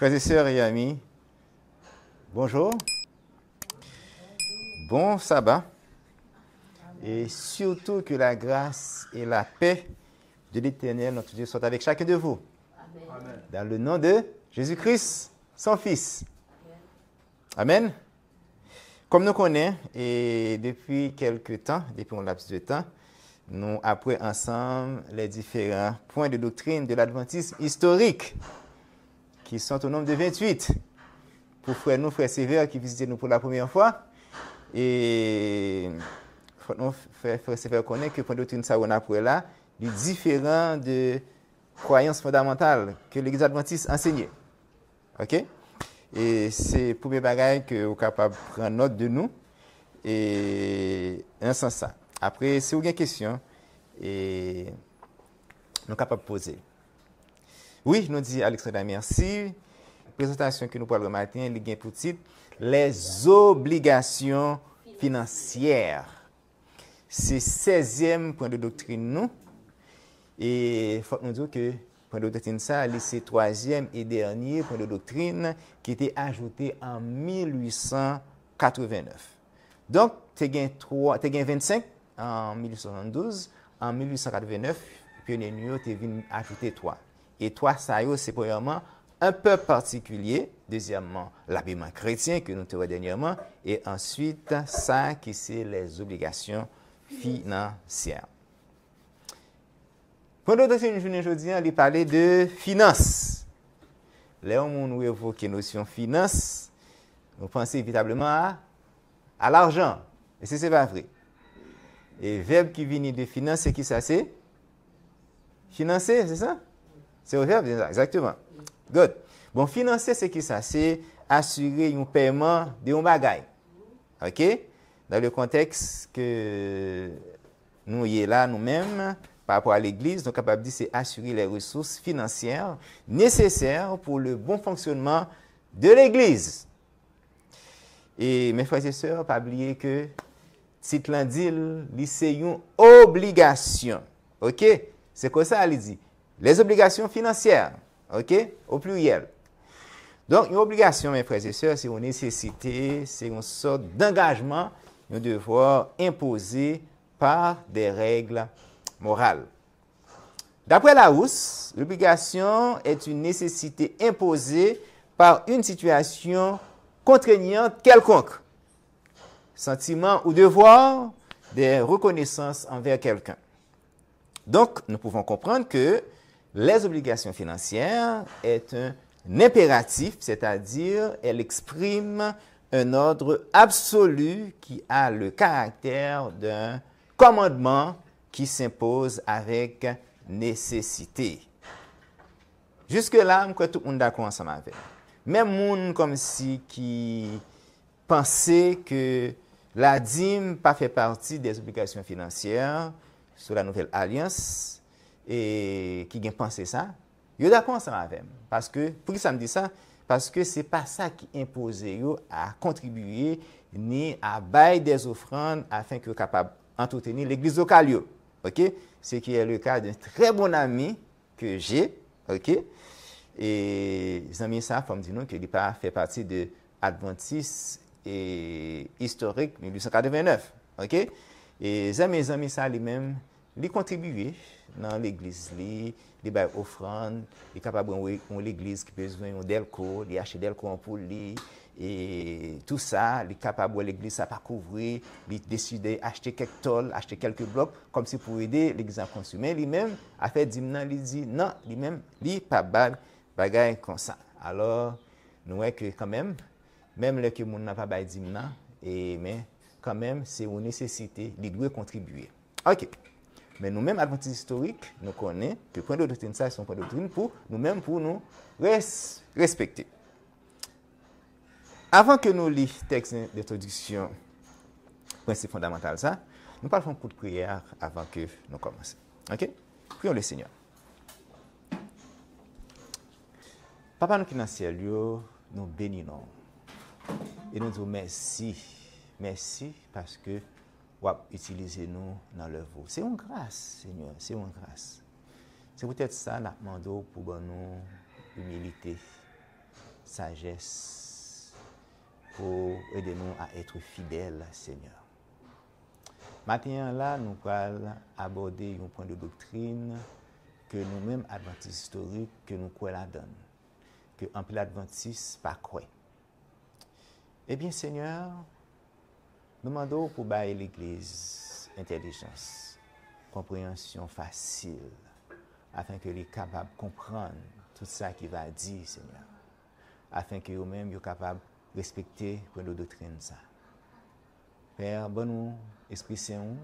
Frères et sœurs et amis, bonjour, bon sabbat, et surtout que la grâce et la paix de l'Éternel, notre Dieu, soient avec chacun de vous. Amen. Dans le nom de Jésus-Christ, son Fils. Amen. Comme nous connaissons, et depuis quelques temps, depuis un laps de temps, nous apprenons ensemble les différents points de doctrine de l'adventisme historique, qui sont au nombre de 28. Pour frères sévères qui visitent nous pour la première fois. Et nous, frères sévères, connaissent que pour la doctrine, ça, on a pour là, les différents de croyances fondamentales que l'Église adventiste enseignait. OK? Et c'est pour mes bagages que vous êtes capable de prendre note de nous. Et un sens ça. Après, si vous avez une question, et nous sommes capables de poser. Oui, nous dit Alexandre, merci. Présentation que nous parlons le matin, il y a pour titre les obligations financières. C'est 16e point de doctrine nous. Et il faut nous dire que point de doctrine ça, c'est 3e et dernier point de doctrine qui était ajouté en 1889. Donc, tu as 25 en 1872, en 1889, pionnier New tu venu ajouter 3. Et 3, ça c'est premièrement un peuple particulier, deuxièmement l'habillement chrétien que nous avons dernièrement, et ensuite ça qui c'est les obligations financières. Pour notre journée aujourd'hui, on va parler de finances. Là où nous évoquons la notion finance, nous pensons évitablement à l'argent. Et c'est pas vrai. Et le verbe qui vient de finance, c'est qui ça c'est? Financer, c'est ça? C'est le verbe, exactement. Good. Bon, financer, c'est qui ça? C'est assurer un paiement de un bagage. OK? Dans le contexte que nous y est là, nous-mêmes, par rapport à l'Église, nous sommes capables de dire c'est assurer les ressources financières nécessaires pour le bon fonctionnement de l'Église. Et mes frères et sœurs, pas oublier que titre dit, c'est une obligation. OK? C'est quoi ça, elle dit? Les obligations financières. OK? Au pluriel. Donc, une obligation, mes frères et sœurs, c'est une nécessité, c'est une sorte d'engagement, un devoir imposé par des règles morales. D'après Larousse, l'obligation est une nécessité imposée par une situation contraignante quelconque. Sentiment ou devoir de reconnaissance envers quelqu'un. Donc, nous pouvons comprendre que les obligations financières est un impératif, c'est-à-dire elle exprime un ordre absolu qui a le caractère d'un commandement qui s'impose avec nécessité. Jusque-là, tout le monde est d'accord ensemble avec. Même monde comme si qui pensait que la dîme pas fait partie des obligations financières sous la nouvelle alliance et qui a pensé ça, ils sont d'accord ensemble avec. Parce que, pour qui ça me dit ça? Parce que ce n'est pas ça qui impose à contribuer ni à bailler des offrandes afin que soient capables d'entretenir l'église locale. OK? Ce qui est le cas d'un très bon ami que j'ai. OK? Et les amis, ça, il faut me dire qu'il n'a pas fait partie de Adventiste et historique 1889. OK? Et les amis, ça, lui-même, lui contribuer dans l'église, lui bailler offrande, il est capable de l'église qui a besoin de delco, il achète delco pour lui. Et tout ça, il est capable de l'église à pas couvrir, il décide d'acheter quelques tôles, acheter quelques blocs, comme si pour aider l'église à consommer. Lui-même, a fait dîme, il dit non, lui-même, il pas bagaille comme ça. Alors, nous voyons que quand même le que monde n'a pas bail dîme, mais quand même, c'est une nécessité, il doit contribuer. OK. Mais nous-mêmes, adventistes historiques, nous connaissons que le point de doctrine, ça, c'est un point de doctrine pour nous-mêmes, pour nous respecter. Avant que nous lisions le texte d'introduction, principe fondamental, ça, nous parlons un coup de prière avant que nous commencions. OK? Prions le Seigneur. Papa, nous qui sommes dans le ciel, nous bénissons. Et nous disons merci. Merci parce que vous utilisez nous dans l'œuvre. C'est une grâce, Seigneur. C'est une grâce. C'est peut-être ça, nous demandons pour nous humilité. sagesse pour aider nous à être fidèles, Seigneur. Maintenant, là, nous allons aborder un point de doctrine que nous-mêmes, adventistes historiques, que nous croyons la donne, que en plus l'adventiste pas croit. Eh bien, Seigneur, nous demandons pour bailler l'Église intelligence, compréhension facile, afin que les capables de comprendre tout ça qui va dire, Seigneur, afin que eux-mêmes soient capables de respecter pour nos doctrines. Ça. Père, bon nous, Esprit Saint,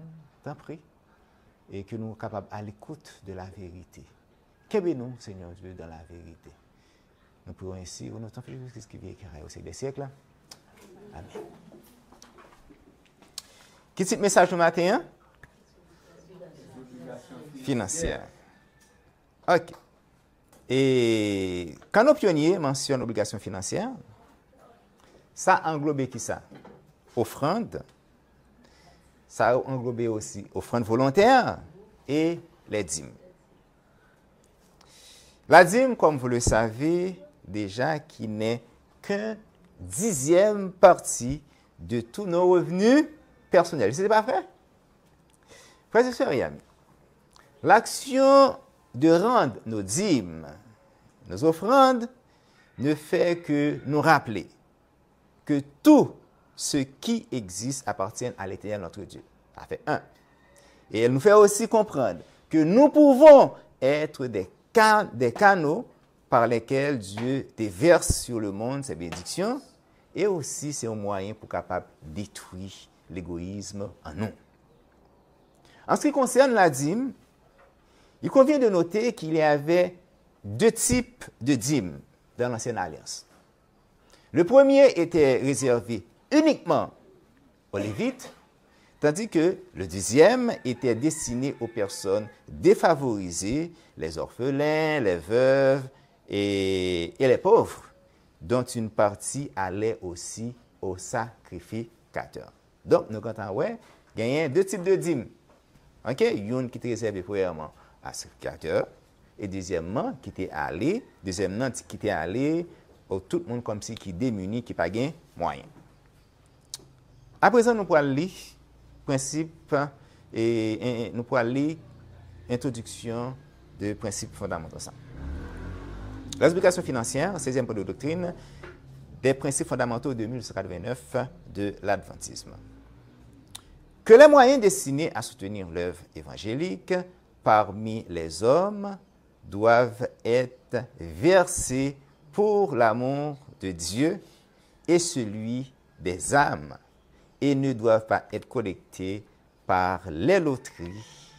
t'en prie, et que nous soyons capables à l'écoute de la vérité. Qu'aimez-nous, Seigneur Dieu, dans la vérité. Nous prions ainsi, au nom de ton Fils Jésus-Christ qui vit et qui règne au siècle des siècles. Amen. Quel type de message du matin? Financière. OK. Et quand nos pionniers mentionnent obligation financière, ça englobe qui ça? Offrande. Ça englobe aussi offrande volontaire et les dîmes. La dîme, comme vous le savez déjà, qui n'est qu'un 10e partie de tous nos revenus personnels. Ce n'est pas vrai? Frères et sœurs et amis, l'action de rendre nos dîmes, nos offrandes, ne fait que nous rappeler que tout ce qui existe appartient à l'Éternel notre Dieu. Ça fait un. Et elle nous fait aussi comprendre que nous pouvons être des canaux par lesquels Dieu déverse sur le monde ses bénédictions, et aussi c'est un moyen pour capable détruire l'égoïsme en nous. En ce qui concerne la dîme, il convient de noter qu'il y avait 2 types de dîmes dans l'Ancienne Alliance. Le premier était réservé uniquement aux Lévites, tandis que le deuxième était destiné aux personnes défavorisées, les orphelins, les veuves et les pauvres, dont une partie allait aussi aux sacrificateurs. Donc, nous comptons, il y a 2 types de dîmes. OK? Une qui était réservée premièrement à sacrificateurs, et deuxièmement, qui était allé au tout le monde comme si qui démuni, qui n'a pas de moyens. À présent, nous pourrons lire principe et nous pourrons lire introduction de principes fondamentaux. L'explication financière, 16e point de doctrine, des principes fondamentaux de 1889 de l'adventisme. Que les moyens destinés à soutenir l'œuvre évangélique parmi les hommes doivent être versés pour l'amour de Dieu et celui des âmes, et ne doivent pas être collectés par les loteries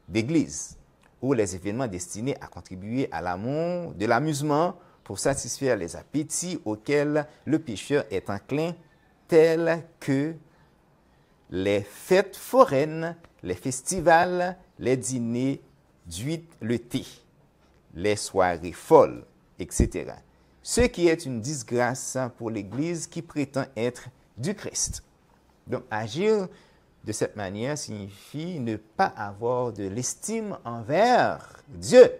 d'église ou les événements destinés à contribuer à l'amour de l'amusement pour satisfaire les appétits auxquels le pécheur est enclin, tels que les fêtes foraines, les festivals, les dîners d'huile le thé, les soirées folles, etc. Ce qui est une disgrâce pour l'Église qui prétend être du Christ. Donc, agir de cette manière signifie ne pas avoir de l'estime envers Dieu,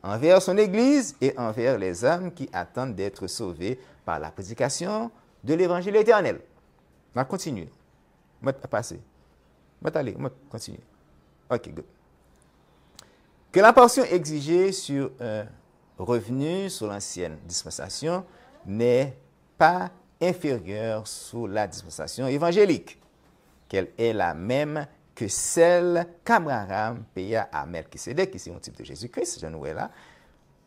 envers son Église et envers les âmes qui attendent d'être sauvées par la prédication de l'Évangile éternel. On va continuer. On va passer. On va continuer. OK, good. Que la portion exigée sur un revenu sur l'ancienne dispensation n'est pas inférieure sous la dispensation évangélique, qu'elle est la même que celle qu'Abraham paya à Melchisédek, qui c'est un type de Jésus-Christ, je nous vois là,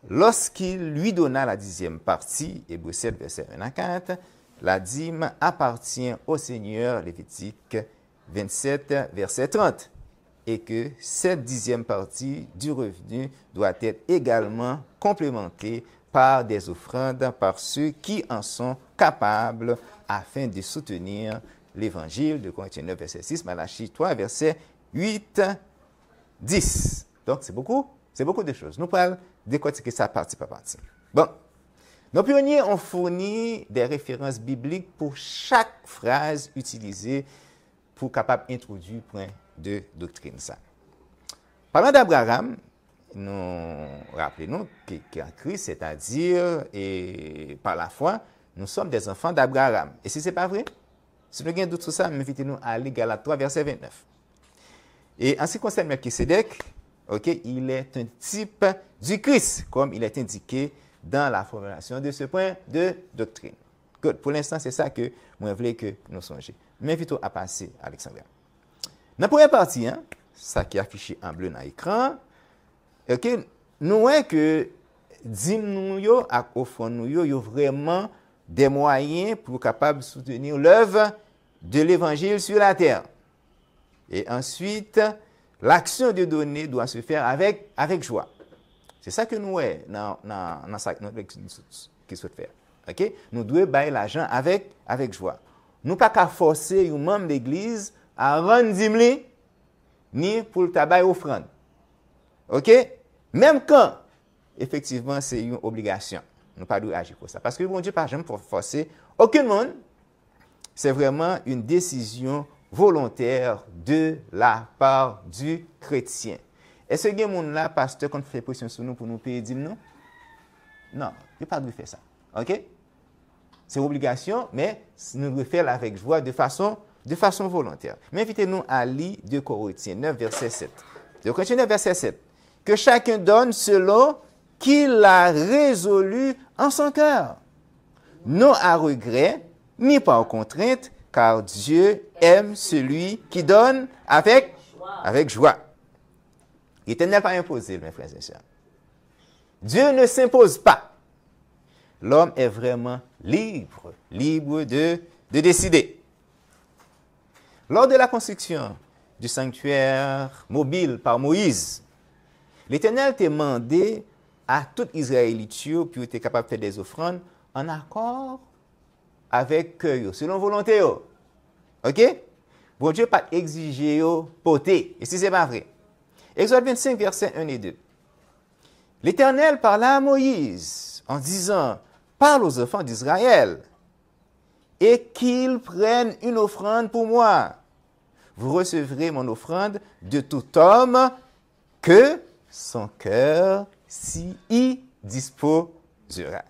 lorsqu'il lui donna la 10e partie, Hébreux 7, verset 1 à 4, la dîme appartient au Seigneur, Lévitique 27, verset 30, et que cette 10e partie du revenu doit être également complémentée par des offrandes par ceux qui en sont capables afin de soutenir l'Évangile de Corinthiens 9, verset 6, Malachie 3, verset 8, 10. Donc, c'est beaucoup de choses. Nous parlons décortiquer ça partie par partie. Bon, nos pionniers ont fourni des références bibliques pour chaque phrase utilisée pour capable d'introduire point de doctrine. Ça. Parlant d'Abraham, nous rappelons qu'en Christ, c'est-à-dire, et par la foi, nous sommes des enfants d'Abraham. Et si ce n'est pas vrai, si nous avons un doute sur ça, invitez-nous à aller Galates 3, verset 29. Et en ce qui concerne Melchisedec, il est un type du Christ, comme il est indiqué dans la formulation de ce point de doctrine. Good. Pour l'instant, c'est ça que moi voulais que nous songions. M'invitons à passer, Alexandra. Dans la première partie, ça qui est affiché en bleu dans l'écran, nous voyons que dîmes nous à offrande nous y a vraiment des moyens pour capables de soutenir l'œuvre de l'évangile sur la terre. Et ensuite, l'action de donner doit se faire avec joie. C'est ça que nous voyons dans ça qui souhaite faire. Okay? Nous devons bailler l'argent avec joie. Nous pas qu'à forcer un membre de l'église à rendre dîme ni pour le tabac offrande. OK? Même quand, effectivement, c'est une obligation. Nous pas devons agir pour ça. Parce que bon Dieu, pas jamais pour forcer aucun monde. C'est vraiment une décision volontaire de la part du chrétien. Est-ce que ce monde là, pasteur, qu'on fait pression sur nous pour nous payer dîme, non? Non, il n'y a pas de faire ça. OK? C'est obligation, mais nous devons faire avec joie de façon volontaire. Mais invitez-nous à lire 2 Corinthiens 9, verset 7. 2 Corinthiens 9, verset 7. Que chacun donne selon qu'il a résolu en son cœur. Non à regret, ni par contrainte, car Dieu aime celui qui donne avec joie. L'Éternel pas imposé, mes frères et sœurs. Dieu ne s'impose pas. L'homme est vraiment libre de décider. Lors de la construction du sanctuaire mobile par Moïse, l'Éternel t'a demandé à tout Israélite qui était capable de faire des offrandes en accord avec eux, selon volonté. OK? Bon Dieu pas exiger porter. Et si c'est pas vrai. Exode 25, versets 1 et 2. L'Éternel parla à Moïse en disant, parle aux enfants d'Israël et qu'ils prennent une offrande pour moi. Vous recevrez mon offrande de tout homme que son cœur s'y disposera.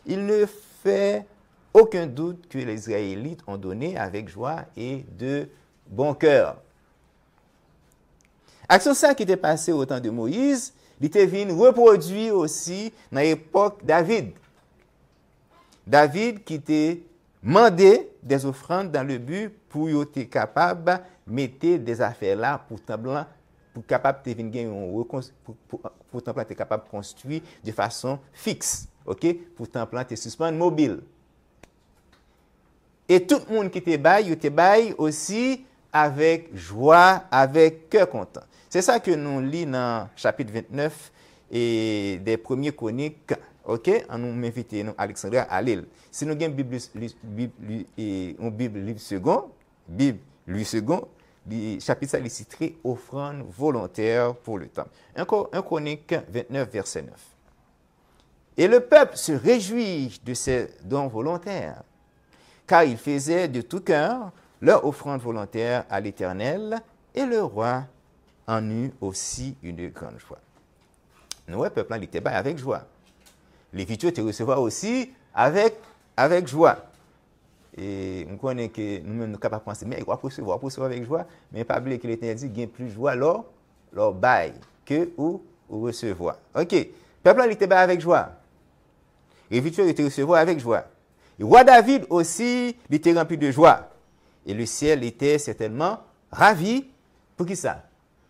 Il ne fait aucun doute que les Israélites ont donné avec joie et de bon cœur. Action ça qui était passée au temps de Moïse, il était venu reproduire aussi dans l'époque David. David qui était demandé des offrandes dans le but pour être capable de mettre des affaires là pour capable de être capable de construire de façon fixe. OK? Pour temple te suspendre mobile. Et tout le monde qui te baille aussi avec joie, avec cœur content. C'est ça que nous lisons dans chapitre 29 et des premiers chroniques. OK? On nous invite, Alexandra, à lire. Si nous avons une Bible livre second, le chapitre ça est titré offrande volontaire pour le temple. Un chronique 29, verset 9. Et le peuple se réjouit de ces dons volontaires, car ils faisaient de tout cœur leur offrande volontaire à l'Éternel, et le roi en eut aussi une grande joie. Nous, le peuple, il était avec joie. Les vieux te recevoir aussi avec joie. Et on connaît que nous-mêmes, nous sommes capables de penser, mais il va recevoir avec joie, mais pas oublier que l'Éternel dit qu'il y a plus de joie leur bail que ou recevoir. OK. Le peuple, il était avec joie. Les vieux te recevoir avec joie. Le roi David aussi, il était rempli de joie. Et le ciel était certainement ravi. Pour qui ça?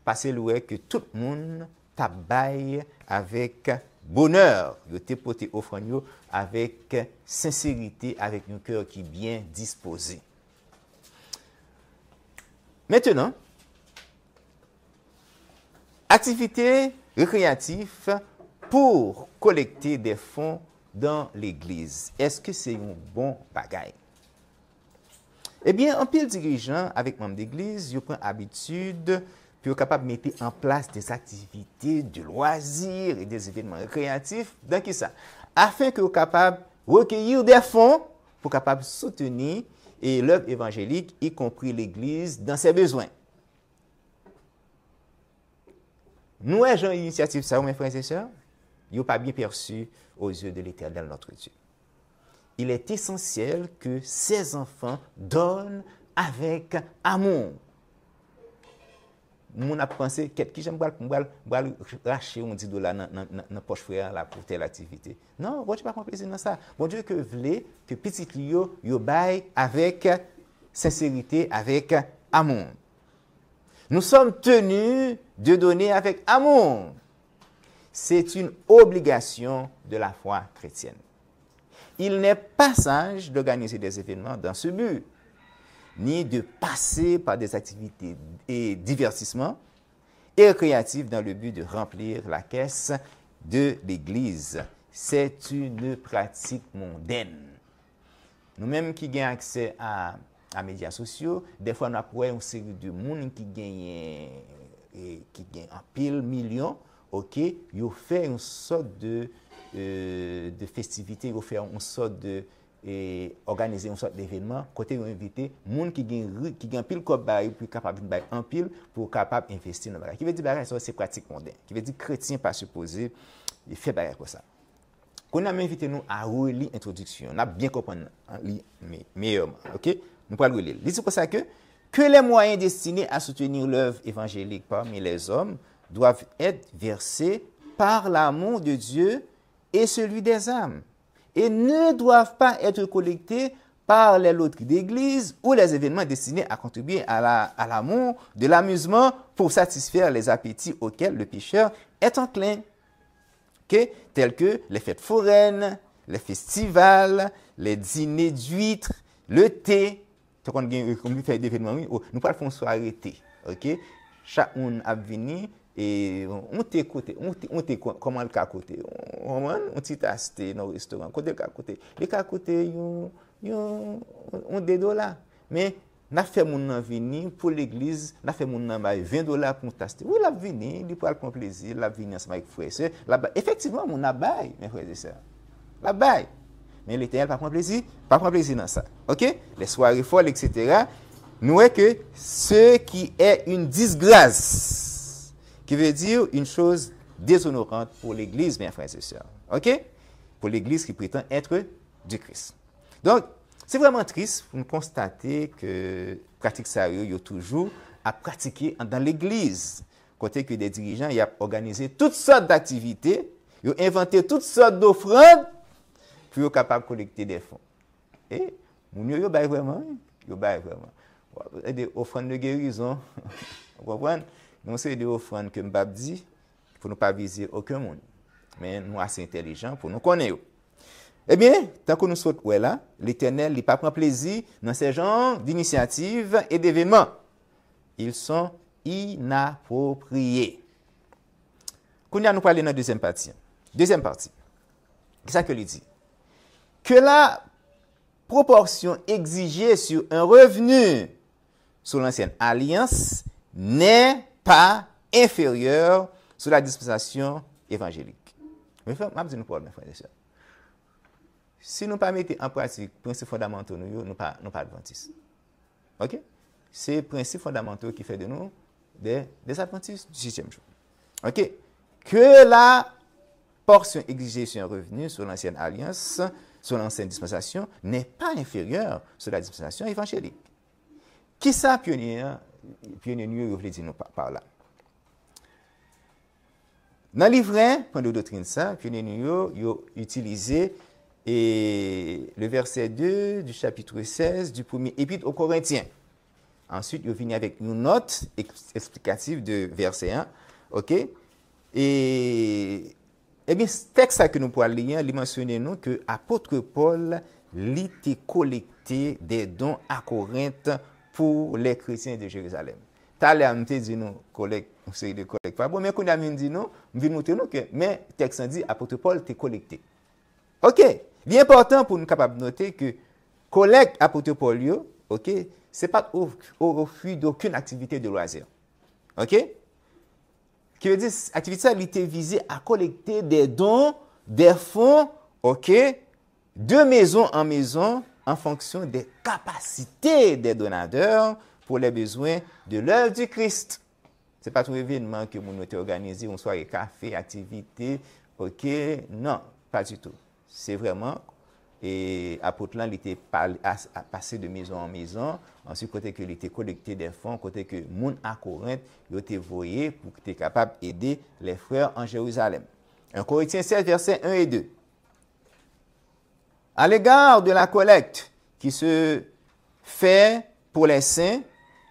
Parce que tout le monde tabaille avec bonheur. Il était porté offrande avec sincérité, avec un cœur qui est bien disposé. Maintenant, activité récréative pour collecter des fonds dans l'église. Est-ce que c'est un bon bagage? Eh bien, un pile dirigeant avec membre d'église, il prend habitude pour être capable de mettre en place des activités de loisirs et des événements récréatifs dans qui ça? Afin que vous capable de recueillir des fonds pour capable de soutenir l'œuvre évangélique, y compris l'église, dans ses besoins. nous, gens initiative ça, mes frères et sœurs, ils n'ont pas bien perçu aux yeux de l'Éternel, notre Dieu. Il est essentiel que ces enfants donnent avec amour. Mon a pensé qui j'aime racheter un $10 dans poche frère là pour telle activité. Non, bon Dieu pas prendre plaisir dans ça. Bon Dieu que voulait que petit yo baille avec sincérité, avec amour. Nous sommes tenus de donner avec amour. C'est une obligation de la foi chrétienne. Il n'est pas sage d'organiser des événements dans ce but, ni de passer par des activités et divertissements et récréatifs dans le but de remplir la caisse de l'Église. C'est une pratique mondaine. Nous-mêmes qui avons accès à médias sociaux, des fois nous avons une série de monde qui gagne un pile million, ok, ils fait une sorte de festivité, ils fait une sorte de organiser une sorte d'événement, côté ils ont invité monde qui gagne pile comme bail plus capable de bail en pile pour capable investir dans bail. Qui veut dire bail ça c'est pratique mondaine. Qui veut dire chrétien pas supposé faire bail comme ça. Qu'on a invité nous à relire introduction, on a bien comprendre meilleurement, OK? Nous allons relire. C'est pour ça que les moyens destinés à soutenir l'œuvre évangélique parmi les hommes doivent être versés par l'amour de Dieu et celui des âmes, et ne doivent pas être collectés par les loteries d'église ou les événements destinés à contribuer à l'amour, de l'amusement pour satisfaire les appétits auxquels le pécheur est enclin, tels que les fêtes foraines, les festivals, les dîners d'huîtres, le thé. Comme nous faisons des événements, nous ne pouvons pas faire arrêter. Chaque monde a venu et on t'écoute, comment le cas côté. On t'y tasse dans le restaurant, côté le cas côté. Les cas côté, on des $. Mais n'a fait mon venir pour l'église, n'a fait mon $20 pour taster. Oui, la venir, il peut prendre plaisir, la venir ensemble avec frères et sœurs. Effectivement, mon abaye, mes frères et sœurs. La baille. Mais l'Éternel pas prendre plaisir dans ça. OK? Les soirées folles, etc. Nous voyons que ce qui est une disgrâce, qui veut dire une chose déshonorante pour l'Église, mes frères et sœurs. OK? Pour l'Église qui prétend être du Christ. Donc, c'est vraiment triste pour nous constater que pratique sérieuse, il y a toujours à pratiquer dans l'Église. Côté que des dirigeants, ils ont organisé toutes sortes d'activités, ils ont inventé toutes sortes d'offrandes pour être capable de collecter des fonds. Et, nous, bail vraiment. Des offrandes de guérison. Vous comprenez? Nous, c'est des offrandes que je dis pour ne pas viser aucun monde. Mais nous, assez intelligents pour nous connaître. Eh bien, tant que nous sommes là, l'Éternel n'a pas pris plaisir dans ces genres d'initiatives et d'événements. Ils sont inappropriés. Quand nous parlons dans la deuxième partie. Qu'est-ce qu'il dit? Que la proportion exigée sur un revenu sous l'ancienne alliance n'est pas inférieure sous la dispensation évangélique. Mais je vais vous dire, mes frères et sœurs. Si nous ne mettons pas en pratique les principes fondamentaux, nous ne sommes pas adventistes. OK? C'est les principes fondamentaux qui font de nous des adventistes du 6e jour. OK? Que la portion exigée sur un revenu sur l'ancienne alliance, sur l'ancienne dispensation, n'est pas inférieure sur la dispensation évangélique. Qui ça, pionnier, nous voulons dire par là? Dans le livret, pendant la doctrine, ça, pionnier, nous utilisé le verset 2 du chapitre 16 du premier épître aux Corinthiens. Ensuite, il vient avec une note explicative de verset 1. OK? Et bien, ce texte que nous pouvons lire, il mentionne nous que l'apôtre Paul était collecté des dons à Corinthe pour les chrétiens de Jérusalem. T'allais nous dit nous collecte une série de collectes pas bon, mais quand on a dit nous, nous montrer nous que mais texte dit apôtre Paul était collecté. OK, l'important pour nous capable noter que collecte apôtre Paul OK, c'est pas au refus d'aucune activité de loisir. OK? Qui veut dire activité ça était visée à collecter des dons, des fonds, OK, de maison en maison en fonction des capacités des donateurs pour les besoins de l'œuvre du Christ. Ce n'est pas tout événement que nous avons organisé, on soit café, activité, ok, non, pas du tout. C'est vraiment, et apôtre là, il était passé de maison en maison, ensuite côté que il était collecté des fonds, côté que moun à Corinthe, il était voyé pour qu'il était capable d'aider les frères en Jérusalem. 1 Corinthiens 7, versets 1 et 2. À l'égard de la collecte qui se fait pour les saints,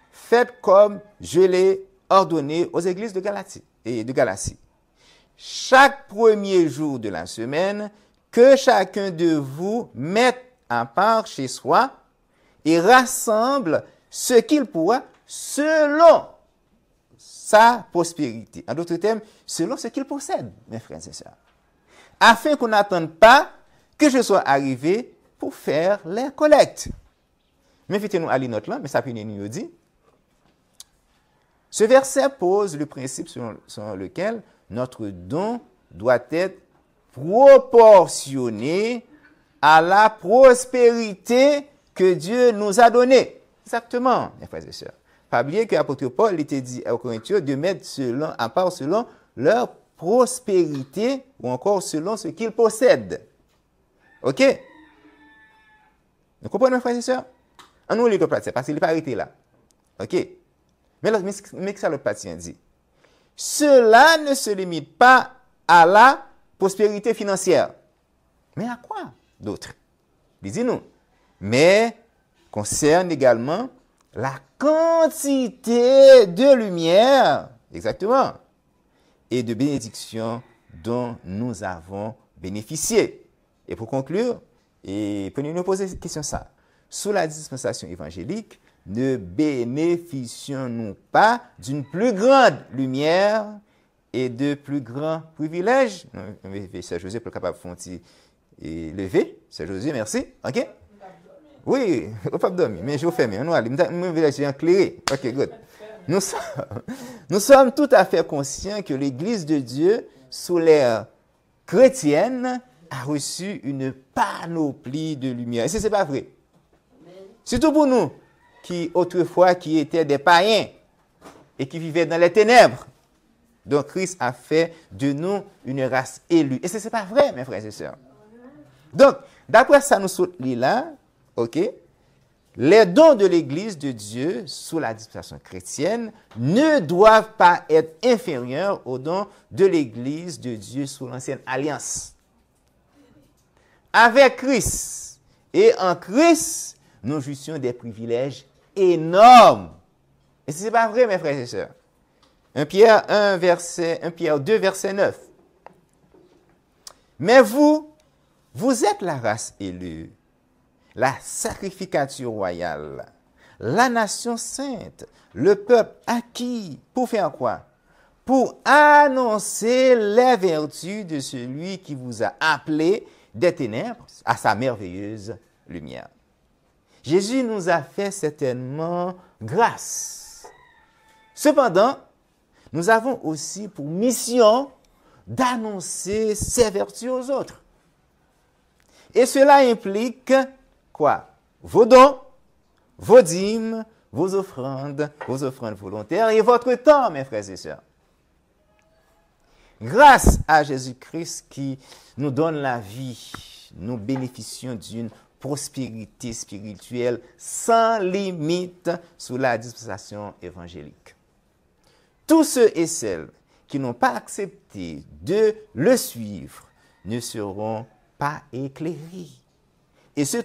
faites comme je l'ai ordonné aux églises de Galatie et de Galatie. Chaque premier jour de la semaine, que chacun de vous mette à part chez soi et rassemble ce qu'il pourra selon sa prospérité. En d'autres termes, selon ce qu'il possède, mes frères et sœurs. Afin qu'on n'attende pas que je sois arrivé pour faire les collectes. Mais invitez-nous à lire notre là, mais ça peut nous dire. Ce verset pose le principe selon lequel notre don doit être proportionné à la prospérité que Dieu nous a donnée. Exactement, mes frères et sœurs. Pas oublier que l'apôtre Paul était dit aux Corinthiens de mettre à part selon leur prospérité ou encore selon ce qu'ils possèdent. OK? Vous comprenez, mes frères et sœurs? On nous lit le pratique parce qu'il n'est pas arrêté là. OK? Mais que ça le pratique dit? Cela ne se limite pas à la prospérité financière. Mais à quoi d'autre? Dis-nous. Mais concerne également la quantité de lumière, exactement, et de bénédiction dont nous avons bénéficié. Et pour conclure, et pour nous poser cette question ça, sous la dispensation évangélique, ne bénéficions-nous pas d'une plus grande lumière et de plus grands privilèges? C'est José pour le capable de lever. C'est José, merci. OK? Oui, au pas dormir, mais je vous fais, mais on va aller éclairer. OK, good. Nous sommes tout à fait conscients que l'Église de Dieu, sous l'ère chrétienne, a reçu une panoplie de lumière. Et ce n'est pas vrai. Surtout pour nous, qui autrefois qui étaient des païens et qui vivaient dans les ténèbres. Donc Christ a fait de nous une race élue. Et ce n'est pas vrai, mes frères et sœurs. Donc, d'après ça, nous sommes là, ok, les dons de l'Église de Dieu sous la dispensation chrétienne ne doivent pas être inférieurs aux dons de l'Église de Dieu sous l'ancienne alliance. Avec Christ et en Christ, nous jouissions des privilèges énormes. Et ce n'est pas vrai, mes frères et sœurs. 1 Pierre 2, verset 9. Mais vous êtes la race élue, la sacrificature royale, la nation sainte, le peuple acquis. Pour faire quoi? Pour annoncer les vertus de celui qui vous a appelé des ténèbres à sa merveilleuse lumière. Jésus nous a fait certainement grâce. Cependant, nous avons aussi pour mission d'annoncer ses vertus aux autres. Et cela implique quoi? Vos dons, vos dîmes, vos offrandes volontaires et votre temps, mes frères et sœurs. Grâce à Jésus-Christ qui nous donne la vie, nous bénéficions d'une prospérité spirituelle sans limite sous la dispensation évangélique. Tous ceux et celles qui n'ont pas accepté de le suivre ne seront pas éclairés et se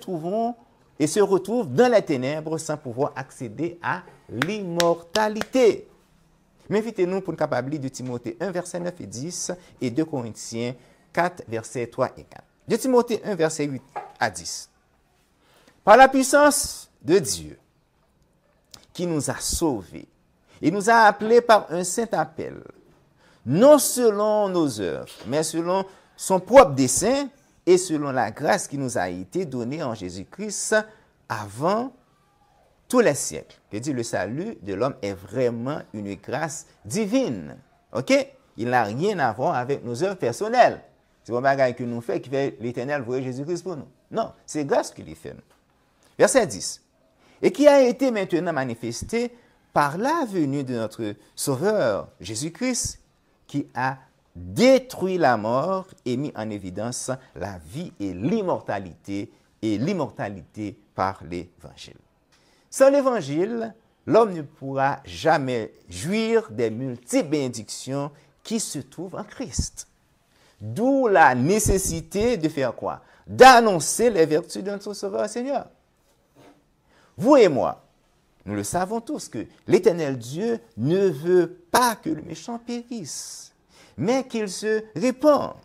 retrouvent dans les ténèbres sans pouvoir accéder à l'immortalité. Mais invitez-nous pour une capacité de Timothée 1, verset 9 et 10 et 2 Corinthiens 4, versets 3 et 4. De Timothée 1, verset 8 à 10. Par la puissance de Dieu qui nous a sauvés et nous a appelés par un saint appel, non selon nos œuvres, mais selon son propre dessein et selon la grâce qui nous a été donnée en Jésus-Christ avant tous les siècles. Je dis, le salut de l'homme est vraiment une grâce divine. OK? Il n'a rien à voir avec nos œuvres personnelles. C'est un bagage que nous fait qui fait l'Éternel voyer Jésus-Christ pour nous. Non, c'est grâce qu'il est fait. Verset 10. Et qui a été maintenant manifesté par la venue de notre Sauveur Jésus-Christ, qui a détruit la mort et mis en évidence la vie et l'immortalité par l'Évangile. Sans l'Évangile, l'homme ne pourra jamais jouir des multiples bénédictions qui se trouvent en Christ. D'où la nécessité de faire quoi? D'annoncer les vertus de notre Sauveur Seigneur. Vous et moi, nous le savons tous que l'Éternel Dieu ne veut pas que le méchant périsse, mais qu'il se répande.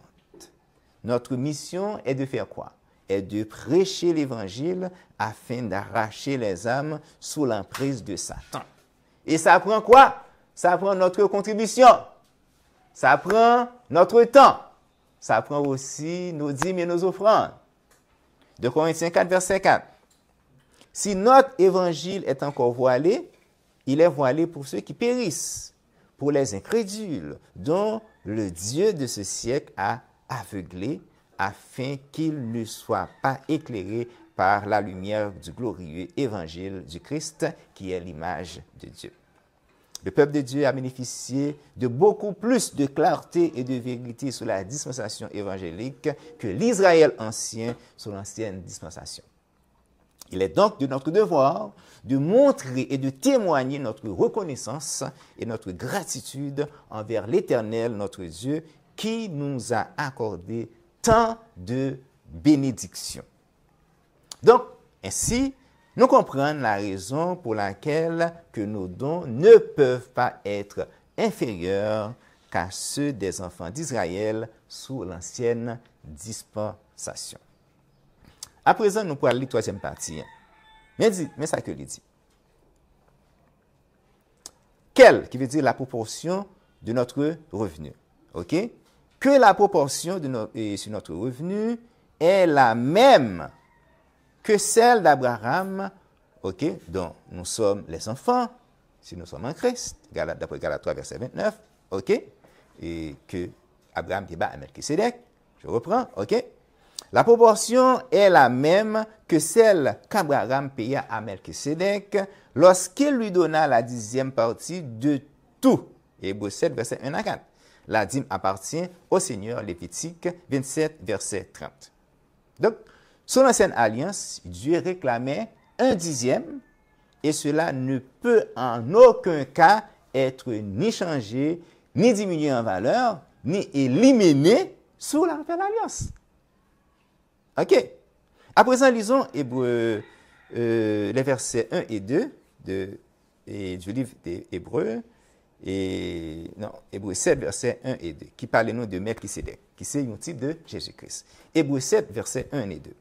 Notre mission est de faire quoi? Est de prêcher l'Évangile afin d'arracher les âmes sous l'emprise de Satan. Et ça prend quoi? Ça prend notre contribution. Ça prend notre temps. Ça prend aussi nos dîmes et nos offrandes. 2 Corinthiens 4, verset 4. Si notre évangile est encore voilé, il est voilé pour ceux qui périssent, pour les incrédules, dont le Dieu de ce siècle a aveuglé, afin qu'ils ne soient pas éclairés par la lumière du glorieux évangile du Christ, qui est l'image de Dieu. Le peuple de Dieu a bénéficié de beaucoup plus de clarté et de vérité sur la dispensation évangélique que l'Israël ancien sur l'ancienne dispensation. Il est donc de notre devoir de montrer et de témoigner notre reconnaissance et notre gratitude envers l'Éternel, notre Dieu, qui nous a accordé tant de bénédictions. Donc, ainsi, nous comprenons la raison pour laquelle que nos dons ne peuvent pas être inférieurs qu'à ceux des enfants d'Israël sous l'ancienne dispensation. À présent, nous pourrons lire la troisième partie. Mais ça que il dit. Quelle, qui veut dire la proportion de notre revenu. OK? Que la proportion sur notre revenu est la même que celle d'Abraham, OK, dont nous sommes les enfants, si nous sommes en Christ, d'après Galates 3, verset 29, OK, et que Abraham qui bat à Melchisédek, je reprends, OK. La proportion est la même que celle qu'Abraham paya à Melchisédek lorsqu'il lui donna la 10e partie de tout. Hébreux 7, verset 1 à 4. La dîme appartient au Seigneur, Lévitique 27, verset 30. Donc, sous l'ancienne alliance, Dieu réclamait un 10e et cela ne peut en aucun cas être ni changé, ni diminué en valeur, ni éliminé sous la nouvelle alliance. OK. À présent, lisons Hébreux, les versets 1 et 2 du livre des Hébreux. Hébreux 7, versets 1 et 2, qui parle nous de Melchisédek, qui c'est un type de Jésus-Christ. Hébreux 7, versets 1 et 2.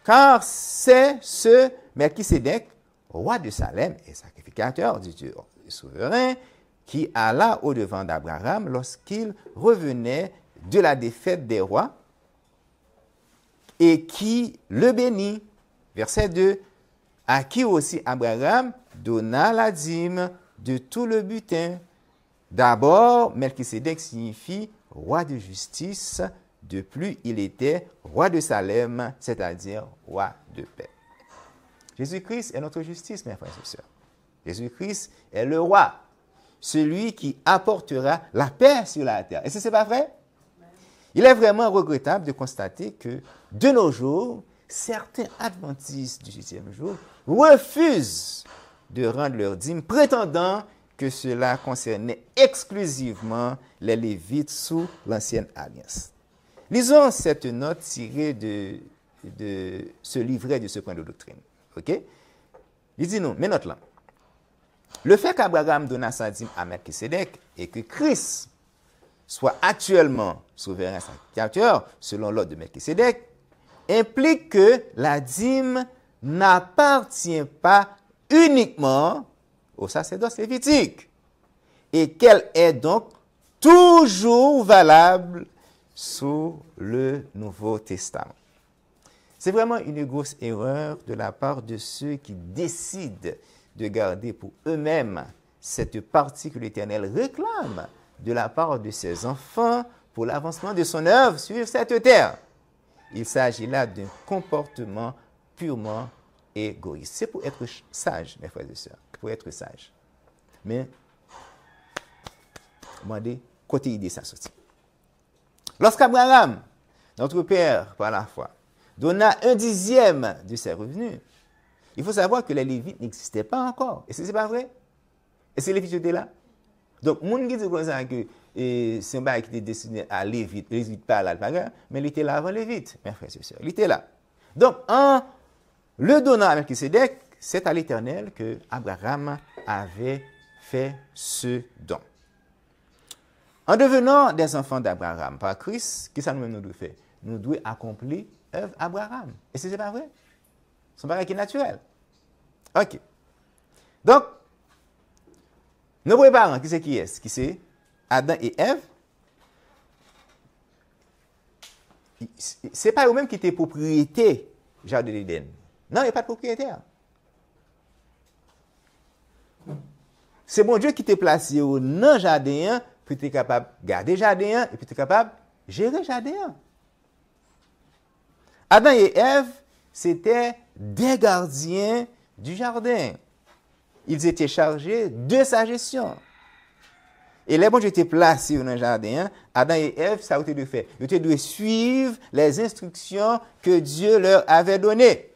Car c'est ce Melchisédek, roi de Salem et sacrificateur du Dieu souverain, qui alla au-devant d'Abraham lorsqu'il revenait de la défaite des rois et qui le bénit. Verset 2. À qui aussi Abraham donna la dîme de tout le butin. D'abord, Melchisédek signifie roi de justice. De plus, il était roi de Salem, c'est-à-dire roi de paix. Jésus-Christ est notre justice, mes frères et sœurs. Jésus-Christ est le roi, celui qui apportera la paix sur la terre. Est-ce que ce n'est pas vrai? Il est vraiment regrettable de constater que, de nos jours, certains adventistes du 7e jour refusent de rendre leur dîme, prétendant que cela concernait exclusivement les Lévites sous l'ancienne alliance. Lisons cette note tirée de ce livret de ce point de doctrine. OK? Il dit nous, mais note là. Le fait qu'Abraham donna sa dîme à Melchisédek et que Christ soit actuellement souverain sacrificateur selon l'ordre de Melchisédek implique que la dîme n'appartient pas uniquement au sacerdoce lévitique et qu'elle est donc toujours valable sous le Nouveau Testament. C'est vraiment une grosse erreur de la part de ceux qui décident de garder pour eux-mêmes cette partie que l'Éternel réclame de la part de ses enfants pour l'avancement de son œuvre sur cette terre. Il s'agit là d'un comportement purement égoïste. C'est pour être sage, mes frères et sœurs, pour être sage. mais demandez côté idée ça sorti. Lorsqu'Abraham, notre père par la foi, donna 1/10 de ses revenus, il faut savoir que les Lévites n'existaient pas encore. Et ce n'est pas vrai? Et c'est les Lévites étaient là. Donc, mon qui dit comme ça que c'est un bail qui était destiné à Lévite, les Lévites pas là, mais il était là avant Lévite, mes frères et sœurs. Il était là. Donc, en le donnant à Melchisédek, c'est à l'Éternel que Abraham avait fait ce don. En devenant des enfants d'Abraham par Christ, qu'est-ce que nous devons faire? Nous devons accomplir l'œuvre d'Abraham. Et ce n'est pas vrai? C'est un bagage qui est naturel. OK. Donc, nos premiers parents, qui c'est qui est? Qui c'est Adam et Ève. Ce n'est pas eux-mêmes qui étaient propriétaires du jardin d'Éden. Non, il n'y a pas de propriétaire. C'est bon Dieu qui t'a placé dans le jardin pour être capable de garder le jardin et pour être capable de gérer le jardin. Adam et Ève, c'était des gardiens du jardin. Ils étaient chargés de sa gestion. Et les bon Dieu étaient placés dans le jardin, Adam et Ève, ça a été de faire. Ils étaient de suivre les instructions que Dieu leur avait données.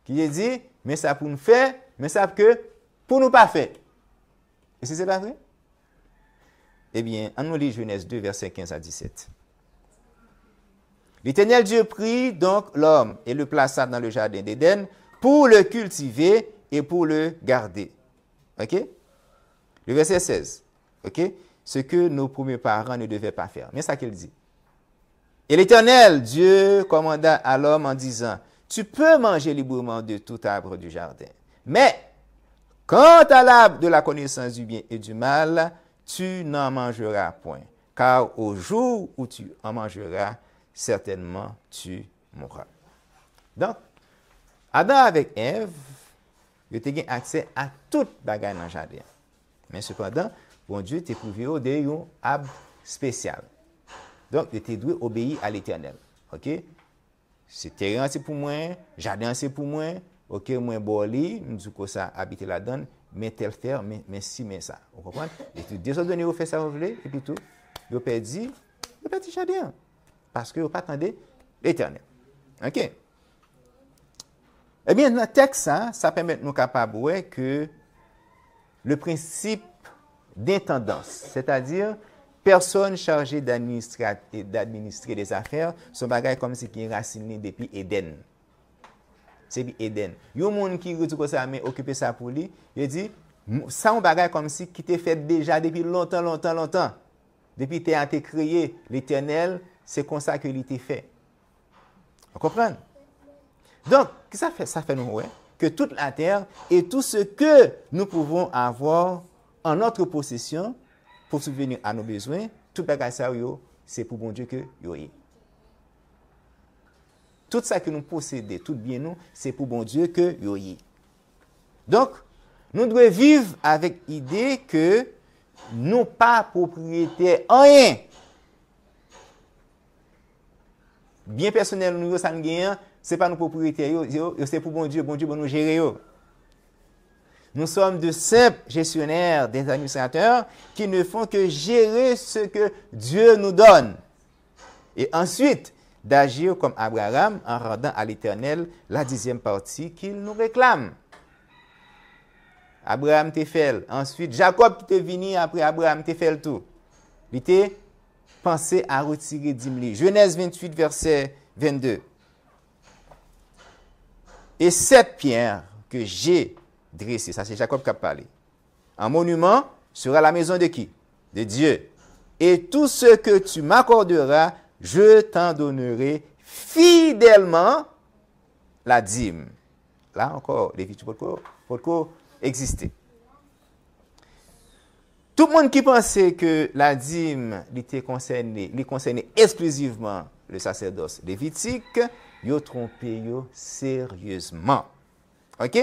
Qui a dit, mais ça pour nous faire, mais ça que pour nous pas faire. Et c'est pas vrai? Eh bien, on nous lit Genèse 2, versets 15 à 17. L'Éternel Dieu prit donc l'homme et le plaça dans le jardin d'Éden pour le cultiver et pour le garder. OK? Le verset 16. OK? Ce que nos premiers parents ne devaient pas faire. Mais ça qu'il dit. Et l'Éternel Dieu commanda à l'homme en disant, tu peux manger librement de tout arbre du jardin. Mais, quant à l'arbre de la connaissance du bien et du mal, tu n'en mangeras point. Car au jour où tu en mangeras, certainement tu mourras. Donc, Adam avec Ève, ils ont eu accès à toute bagaille dans le jardin. Mais cependant, bon Dieu t'a prouvé un arbre spécial. Donc, il était dû obéir à l'Éternel. OK? C'est terrain, c'est pour moi, jardin, c'est pour moi. OK, moi, boli, nous disons que ça habite là-dedans, mais tel faire, mais si, mais ça. Vous comprenez? Et tout, désordonné, vous faites ça, vous voulez, et puis tout, vous perdu le jardin. Parce que vous pas attendez l'Éternel. OK? Eh bien, dans le texte, ça permet de nous capables de voir que le principe d'intendance, c'est-à-dire personne chargée d'administrer des affaires, son bagage comme si qui est raciné depuis Éden. C'est depuis Éden. Il y a un monde qui dit que ça mais occuper ça pour lui, il dit ça un bagage comme si qui était fait déjà depuis longtemps. Depuis que tu as été créé, l'Éternel, c'est comme ça que il était fait. Vous comprenez? Donc, qu'est-ce que ça fait nous voir que toute la terre et tout ce que nous pouvons avoir en notre possession pour subvenir à nos besoins, tout bagage ça c'est pour bon Dieu que yo est. Tout ça que nous possédons, tout bien nous, c'est pour bon Dieu que yo est. Donc, nous devons vivre avec l'idée que nous pas propriétaires en rien. Bien personnel nous ça ne gagne, c'est pas nos propriétaires c'est pour bon Dieu va nous gérer yo. Nous sommes de simples gestionnaires, des administrateurs qui ne font que gérer ce que Dieu nous donne. Et ensuite, d'agir comme Abraham en rendant à l'Éternel la 10e partie qu'il nous réclame. Abraham t'a fait. Ensuite, Jacob qui t'est venu après Abraham t'a fait le tout. Il était pensé à retirer 10 000. Genèse 28, verset 22. Et cette pierre que j'ai dressée, ça c'est Jacob qui a parlé, en monument sera la maison de qui? De Dieu. Et tout ce que tu m'accorderas, je t'en donnerai fidèlement la dîme. Là encore, l'Écriture peut exister. Tout le monde qui pensait que la dîme était concernait exclusivement le sacerdoce lévitique, yo trompé yo sérieusement. OK?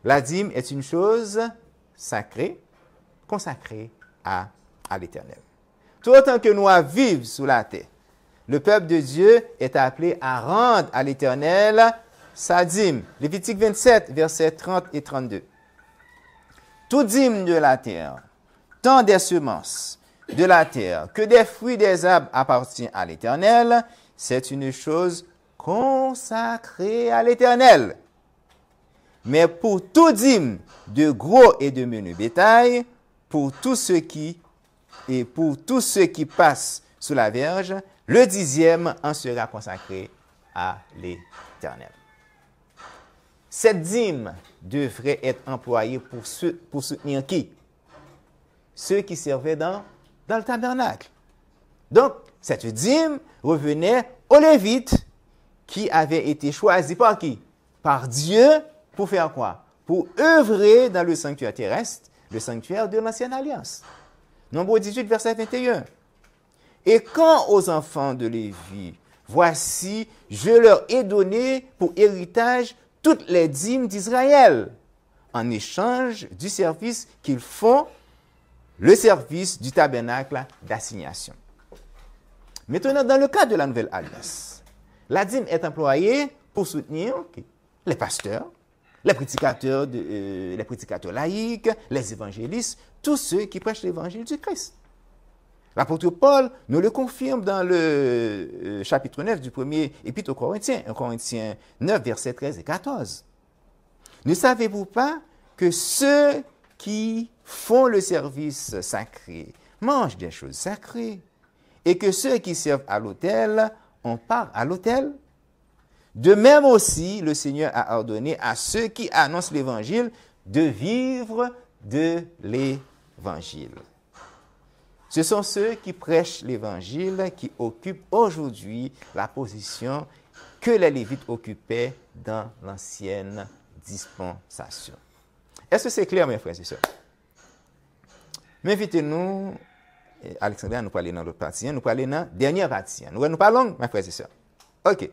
La dîme est une chose sacrée, consacrée à l'Éternel. Tout autant que nous vivons sous la terre, le peuple de Dieu est appelé à rendre à l'Éternel sa dîme. Lévitique 27, versets 30 et 32. tout dîme de la terre, tant des semences de la terre que des fruits des arbres appartient à l'Éternel, c'est une chose consacrée à l'Éternel. Mais pour tout dîme de gros et de menu bétail, pour tout ce qui passe sous la verge, le 10e en sera consacré à l'Éternel. Cette dîme devrait être employée pour soutenir qui? Ceux qui servaient dans le tabernacle. Donc, cette dîme revenait aux Lévites qui avaient été choisis par qui? Par Dieu pour faire quoi? Pour œuvrer dans le sanctuaire terrestre, le sanctuaire de l'Ancienne Alliance. Nombre 18, verset 21. Et quand aux enfants de Lévi, voici, je leur ai donné pour héritage toutes les dîmes d'Israël, en échange du service qu'ils font, le service du tabernacle d'assignation. Maintenant, dans le cas de la Nouvelle Alliance, la dîme est employée pour soutenir les pasteurs, les prédicateurs laïcs, les évangélistes, tous ceux qui prêchent l'évangile du Christ. L'apôtre Paul nous le confirme dans le chapitre 9 du premier épître aux Corinthiens, 1 Corinthiens 9, versets 13 et 14. Ne savez-vous pas que ceux qui font le service sacré mangent des choses sacrées et que ceux qui servent à l'autel ont part à l'autel? De même aussi, le Seigneur a ordonné à ceux qui annoncent l'évangile de vivre de l'évangile. Ce sont ceux qui prêchent l'évangile qui occupent aujourd'hui la position que les Lévites occupaient dans l'ancienne dispensation. Est-ce que c'est clair, mes frères et sœurs? M'invitez-nous, Alexandre, nous parler dans l'autre partie, nous parler dans la dernière partie. Nous parlons, mes frères et sœurs. OK.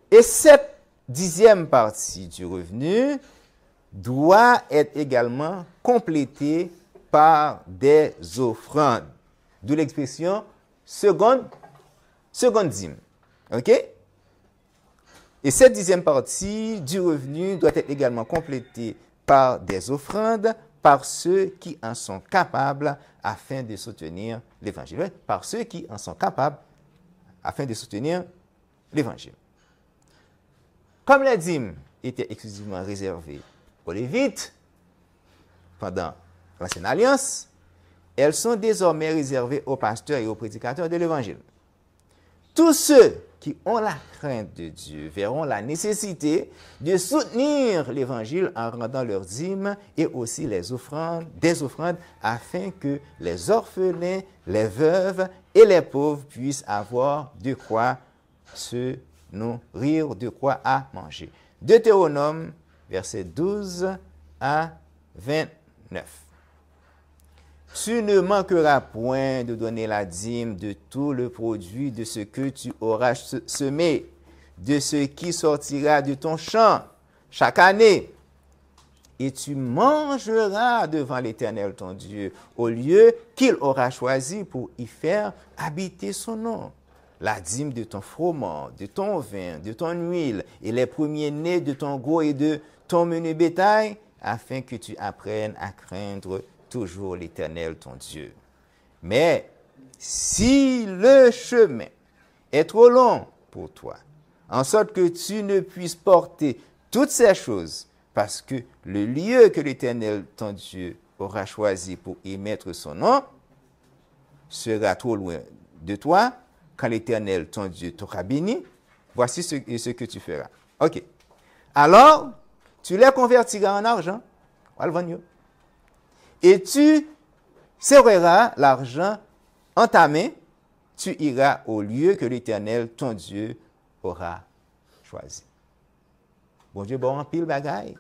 Et cette 10e partie du revenu doit être également complétée par des offrandes. D'où l'expression seconde dîme. OK? Et cette 10e partie du revenu doit être également complétée par des offrandes par ceux qui en sont capables afin de soutenir l'évangile. Par ceux qui en sont capables afin de soutenir l'évangile. Comme la dîme était exclusivement réservée aux Lévites pendant l'Ancienne Alliance, elles sont désormais réservées aux pasteurs et aux prédicateurs de l'Évangile. Tous ceux qui ont la crainte de Dieu verront la nécessité de soutenir l'Évangile en rendant leurs dîmes et aussi des offrandes afin que les orphelins, les veuves et les pauvres puissent avoir de quoi se nourrir, de quoi à manger. Deutéronome, versets 12 à 29. Tu ne manqueras point de donner la dîme de tout le produit de ce que tu auras semé, de ce qui sortira de ton champ chaque année. Et tu mangeras devant l'Éternel ton Dieu, au lieu qu'il aura choisi pour y faire habiter son nom. La dîme de ton froment, de ton vin, de ton huile, et les premiers-nés de ton gros et de ton menu bétail, afin que tu apprennes à craindre toujours l'Éternel ton Dieu. Mais si le chemin est trop long pour toi, en sorte que tu ne puisses porter toutes ces choses, parce que le lieu que l'Éternel ton Dieu aura choisi pour y mettre son nom sera trop loin de toi, quand l'Éternel ton Dieu t'aura béni, voici ce que tu feras. OK. Alors, tu les convertiras en argent, et tu serreras l'argent en ta main, tu iras au lieu que l'Éternel, ton Dieu, aura choisi. Bon Dieu, bon, en pile bagaille.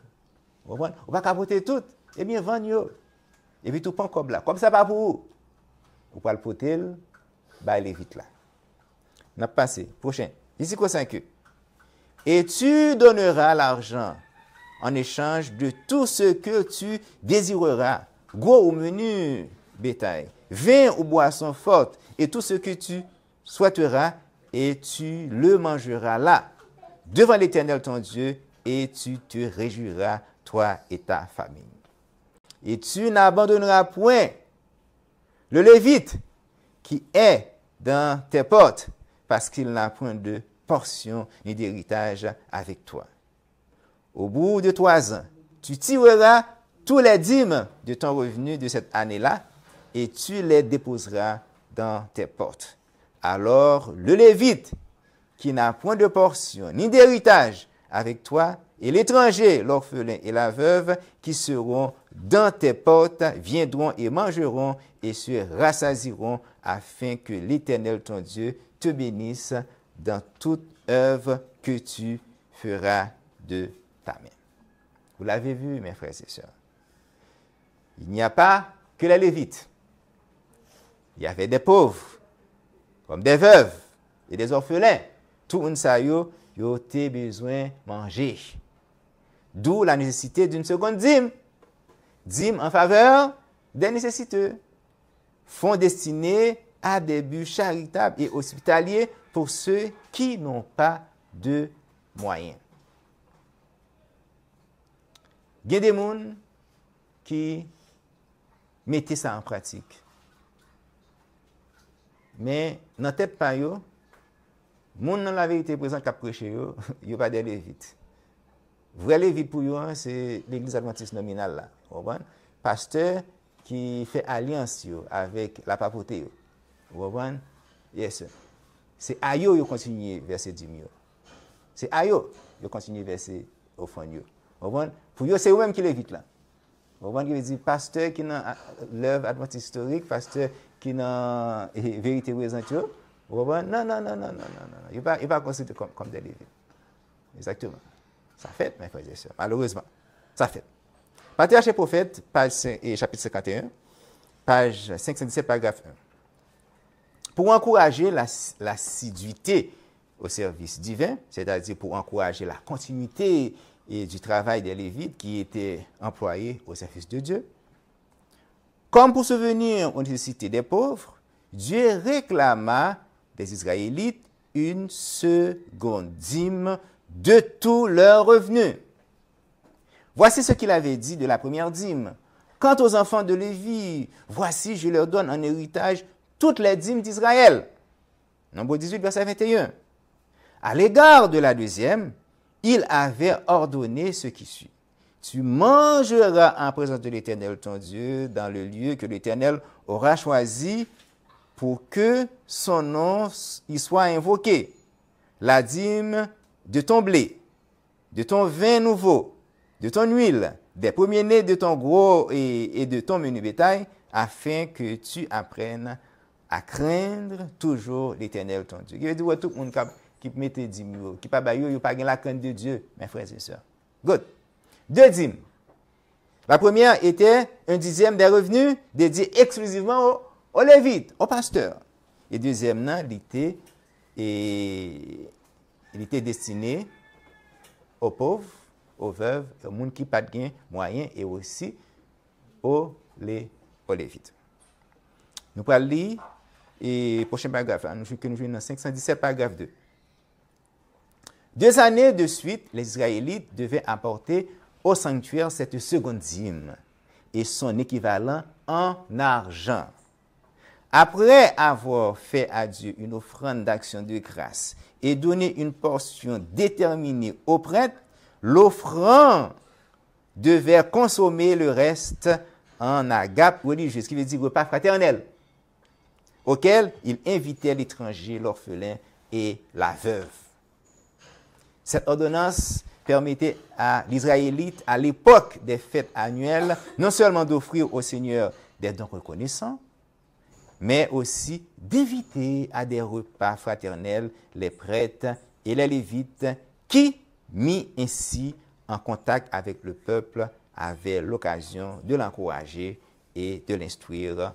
On va capoter tout. Eh bien, vendre. Et puis tout prend comme là. Comme ça, pas pour vous. Vous pouvez le poter, bah, aller vite là. On a passé. Prochain. Ici, quoi, 5. Et tu donneras l'argent en échange de tout ce que tu désireras, gros ou menu bétail, vin ou boisson forte, et tout ce que tu souhaiteras, et tu le mangeras là, devant l'Éternel ton Dieu, et tu te réjouiras, toi et ta famille. et tu n'abandonneras point le Lévite qui est dans tes portes, parce qu'il n'a point de portion ni d'héritage avec toi. Au bout de 3 ans, tu tireras tous les dîmes de ton revenu de cette année-là, et tu les déposeras dans tes portes. Alors le Lévite, qui n'a point de portion ni d'héritage avec toi, et l'étranger, l'orphelin et la veuve, qui seront dans tes portes, viendront et mangeront et se rassasieront, afin que l'Éternel ton Dieu te bénisse dans toute œuvre que tu feras de ta main. Vous l'avez vu, mes frères et sœurs. Il n'y a pas que les Lévites. Il y avait des pauvres, comme des veuves et des orphelins. Tout le monde a besoin de manger. D'où la nécessité d'une seconde dîme. Dîme en faveur des nécessiteux. Fonds destinés à des buts charitables et hospitaliers pour ceux qui n'ont pas de moyens. Il y a des gens qui mettaient ça en pratique. Mais dans la tête pas yo, moun dans la vérité présente qui a prêché yo, yo pas des lévites. Vrai lévite pour yo, c'est l'église adventiste nominale là, comprenez? Pasteur qui fait alliance yo avec la papauté yo. Comprenez? Yes. C'est à yo continuer verser 10 000. C'est à yo continuer verser offrande yo. Comprenez? Pour yo c'est eux même qui lévite là. Comprenez? Qui veut dire pasteur qui dans l'œuvre adventiste historique, pasteur qui dans vérité présente yo. Comprenez? Non. Il va considérer comme des lévites. Exactement. Ça fait, mes frères et sœurs. Malheureusement, ça fait. Patriarche et prophète, page 5, et chapitre 51, page 517, paragraphe 1. Pour encourager l'assiduité au service divin, c'est-à-dire pour encourager la continuité et du travail des Lévites qui étaient employés au service de Dieu, comme pour subvenir aux nécessités des pauvres, Dieu réclama des Israélites une seconde dîme de tous leurs revenus. Voici ce qu'il avait dit de la première dîme. Quant aux enfants de Lévi, voici, je leur donne en héritage toutes les dîmes d'Israël. Nombre 18, verset 21. À l'égard de la deuxième, il avait ordonné ce qui suit. Tu mangeras en présence de l'Éternel ton Dieu dans le lieu que l'Éternel aura choisi pour que son nom y soit invoqué. La dîme de ton blé, de ton vin nouveau, de ton huile, des premiers-nés de ton gros et de ton menu bétail, afin que tu apprennes à craindre toujours l'Éternel ton Dieu. Il veut dire tout le monde qui mettait 10 000, qui n'a pas la crainte de Dieu, mes frères et sœurs. Good. 2 dîmes. La première était un dixième des revenus dédié exclusivement aux Lévites, aux pasteurs. Et deuxième, il était destiné aux pauvres, aux veuves, aux gens qui n'ont pas de moyens et aussi aux Lévites. Nous allons lire le prochain paragraphe. Nous jouons dans 517, paragraphe 2. 2 années de suite, les Israélites devaient apporter au sanctuaire cette seconde dîme et son équivalent en argent. Après avoir fait à Dieu une offrande d'action de grâce et donné une portion déterminée au prêtre, l'offrande devait consommer le reste en agape religieux, ce qui veut dire repas fraternel, auquel il invitait l'étranger, l'orphelin et la veuve. Cette ordonnance permettait à l'Israélite, à l'époque des fêtes annuelles, non seulement d'offrir au Seigneur des dons reconnaissants, mais aussi d'éviter à des repas fraternels les prêtres et les Lévites qui, mis ainsi en contact avec le peuple, avaient l'occasion de l'encourager et de l'instruire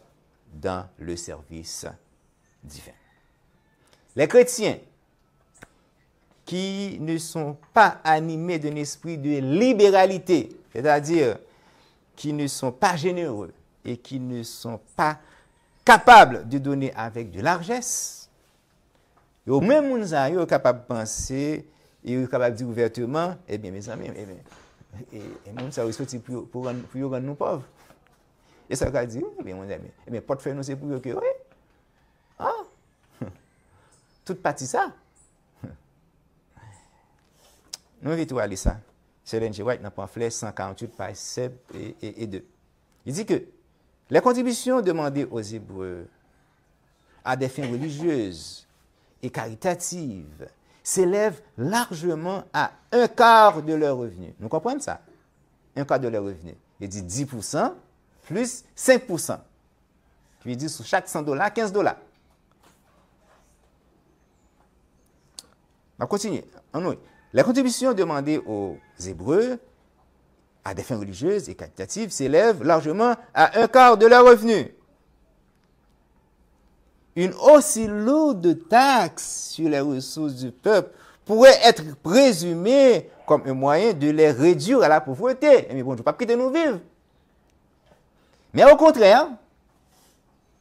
dans le service divin. Les chrétiens qui ne sont pas animés d'un esprit de libéralité, c'est-à-dire qui ne sont pas généreux et qui ne sont pas capables de donner avec de largesse, et même gens sont capables de penser et capables de dire ouvertement, eh bien mes amis, et gens sont sortis pour rendre nous pauvres. Et ça va dire, oui, mon ami, mais portefeuille nous c'est pour eux que, oui. Ah, toute partie ça. Nous invitons à lire ça. C'est Ellen G. White dans le pamphlet 148 pages 7 et 2. Il dit que les contributions demandées aux Hébreux à des fins religieuses et caritatives s'élèvent largement à un quart de leur revenu. Nous comprenons ça? Un quart de leur revenu. Il dit 10% plus 5%. Qui veut dire sur chaque $100, $15. On va continuer. Les contributions demandées aux Hébreux à des fins religieuses et caritatives s'élèvent largement à un quart de leur revenu. Une aussi lourde taxe sur les ressources du peuple pourrait être présumée comme un moyen de les réduire à la pauvreté. Mais bon, je ne vais pas quitter nous vivre. Mais au contraire,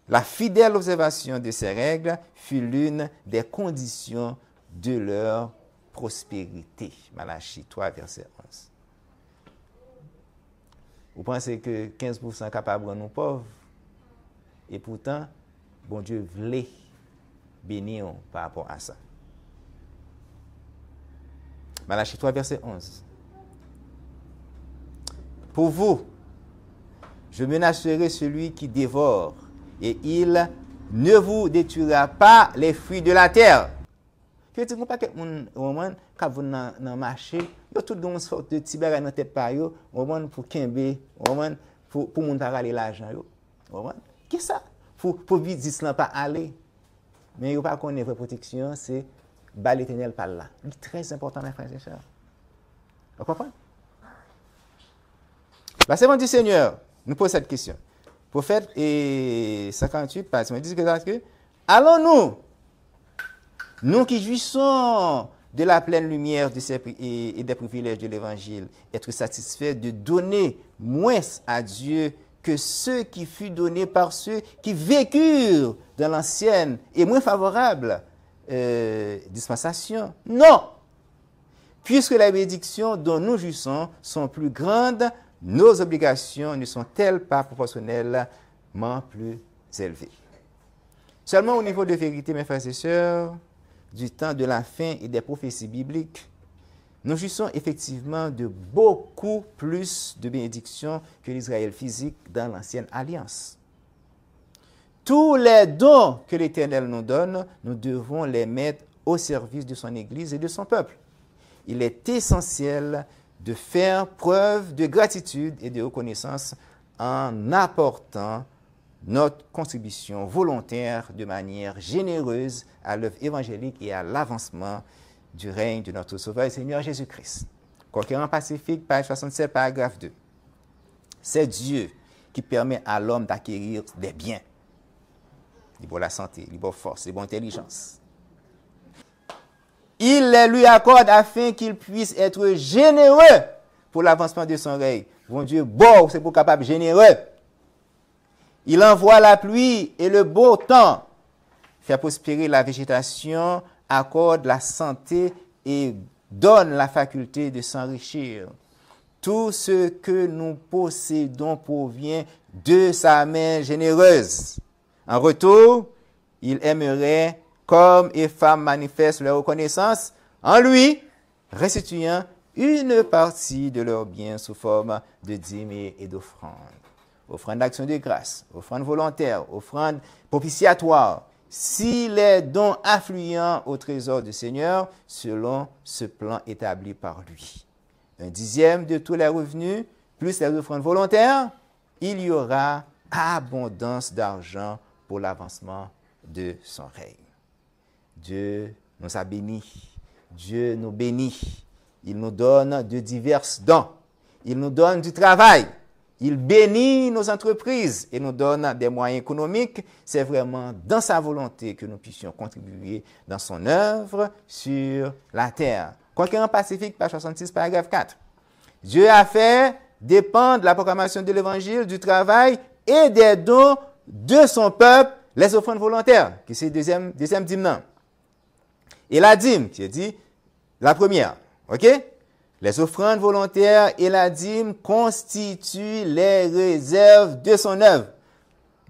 la fidèle observation de ces règles fut l'une des conditions de leur prospérité. Malachie 3, verset 11. Vous pensez que 15% capable de rendre nous pauvres? Et pourtant, bon Dieu voulait bénir par rapport à ça. Malachie 3, verset 11. Pour vous, je menacerai celui qui dévore, et il ne vous détruira pas les fruits de la terre. Que tu ne pas que mon quand vous dans le marché, yo tout gon sorte de petit bagage dans tête pa yo, pour kembe, pour moun pa rale l'argent yo. Qu'est ça? Pour business là pas aller. Mais yo pas connaît vraie protection, c'est bas l'Éternel par là. C'est très important mes frères et sœurs. Vous comprenez? La servante du Seigneur nous pose cette question. Prophète 58 pages, il dit que allons-nous, nous qui jouissons de la pleine lumière et des privilèges de l'Évangile, être satisfaits de donner moins à Dieu que ceux qui furent donnés par ceux qui vécurent dans l'ancienne et moins favorable dispensation? Non! Puisque les bénédictions dont nous jouissons sont plus grandes, nos obligations ne sont-elles pas proportionnellement plus élevées? Seulement au niveau de vérité, mes frères et sœurs, du temps de la fin et des prophéties bibliques, nous jouissons effectivement de beaucoup plus de bénédictions que l'Israël physique dans l'ancienne alliance. Tous les dons que l'Éternel nous donne, nous devons les mettre au service de son Église et de son peuple. Il est essentiel de faire preuve de gratitude et de reconnaissance en apportant notre contribution volontaire de manière généreuse à l'œuvre évangélique et à l'avancement du règne de notre Sauveur et Seigneur Jésus-Christ. Conquérant Pacifique, page 67, paragraphe 2. C'est Dieu qui permet à l'homme d'acquérir des biens. Il a la santé, il a force, il a intelligence. Il les lui accorde afin qu'il puisse être généreux pour l'avancement de son règne. Bon Dieu, bon, c'est pour capable généreux. Il envoie la pluie et le beau temps, fait prospérer la végétation, accorde la santé et donne la faculté de s'enrichir. Tout ce que nous possédons provient de sa main généreuse. En retour, il aimerait qu'hommes et femmes manifestent leur reconnaissance en lui, restituant une partie de leurs biens sous forme de dîmes et d'offrandes. Offrande d'action de grâce, offrande volontaire, offrande propitiatoire, si les dons affluents au trésor du Seigneur selon ce plan établi par lui. 1/10 de tous les revenus, plus les offrandes volontaires, il y aura abondance d'argent pour l'avancement de son règne. Dieu nous a bénis, Dieu nous bénit, il nous donne de divers dons, il nous donne du travail, il bénit nos entreprises et nous donne des moyens économiques. C'est vraiment dans sa volonté que nous puissions contribuer dans son œuvre sur la terre. Conquérant Pacifique, page 66, paragraphe 4. Dieu a fait dépendre la proclamation de l'évangile, du travail et des dons de son peuple, les offrandes volontaires, qui c'est le deuxième dîme. Et la dîme, qui est dit la première, ok? Les offrandes volontaires et la dîme constituent les réserves de son œuvre.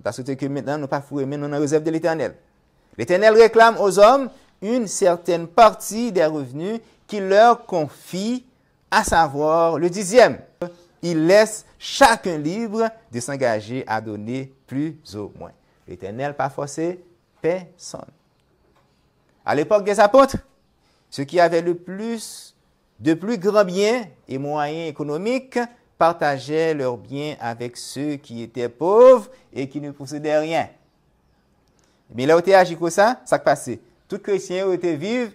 Parce que maintenant, nous ne pas fouiller, mais nous sommes en réserve de l'Éternel. L'Éternel réclame aux hommes une certaine partie des revenus qu'il leur confie, à savoir le 10e. Il laisse chacun libre de s'engager à donner plus ou moins. L'Éternel pas forcé personne. À l'époque des apôtres, ceux qui avaient le plus de plus grands biens et moyens économiques partageaient leurs biens avec ceux qui étaient pauvres et qui ne possédaient rien. Mais là où tu agi comme ça passait. Tout chrétien était vivre